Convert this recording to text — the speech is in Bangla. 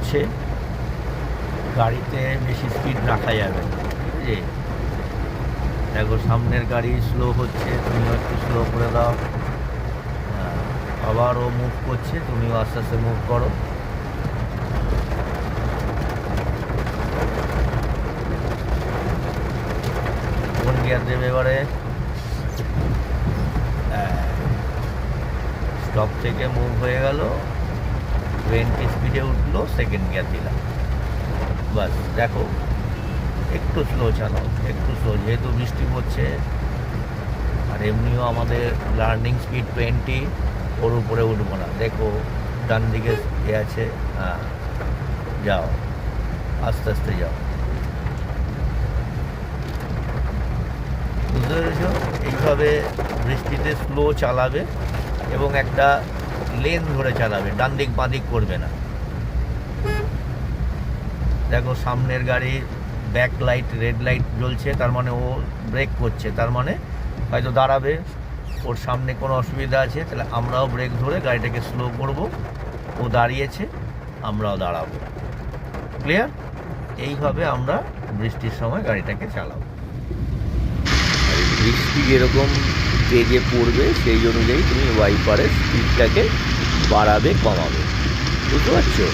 পড়ছে, গাড়িতে বেশি স্পিড রাখা যাবে না, ঠিক আছে? দেখো সামনের গাড়ি স্লো হচ্ছে, তুমিও একটু স্লো করে দাও। আবার ও মুভ করছে, তুমিও আস্তে আস্তে মুভ করো। কোন গিয়ার দেবে এবারে? স্টপ থেকে মুভ হয়ে গেল, 20 স্পিডে উঠলো, সেকেন্ড গিয়ার দিলাম। বাস দেখো, একটু স্লো চালাও, একটু স্লো, যেহেতু বৃষ্টি পড়ছে আর এমনিও আমাদের লার্নিং স্পিড 20, ওর উপরে উঠবো না। দেখো ডান দিকে এ আছে, হ্যাঁ যাও, আস্তে আস্তে যাও। বুঝতে পেরেছ? এইভাবে বৃষ্টিতে স্লো চালাবে এবং একটা লেন ধরে চালাবে, ডান দিক বাঁ দিক করবে না। দেখো সামনের গাড়ি ব্যাক লাইট রেড লাইট জ্বলছে, তার মানে ও ব্রেক করছে, তার মানে হয়তো দাঁড়াবে, ওর সামনে কোনো অসুবিধা আছে, তাহলে আমরাও ব্রেক ধরে গাড়িটাকে স্লো করব। ও দাঁড়িয়েছে, আমরাও দাঁড়াবো। ক্লিয়ার? এইভাবে আমরা বৃষ্টির সময় গাড়িটাকে চালাবো। বৃষ্টি যেরকম তেজে পড়বে সেই অনুযায়ী তুমি ওয়াইপারের স্পিডটাকে বাড়াবে কমাবে, বুঝতে পারছো?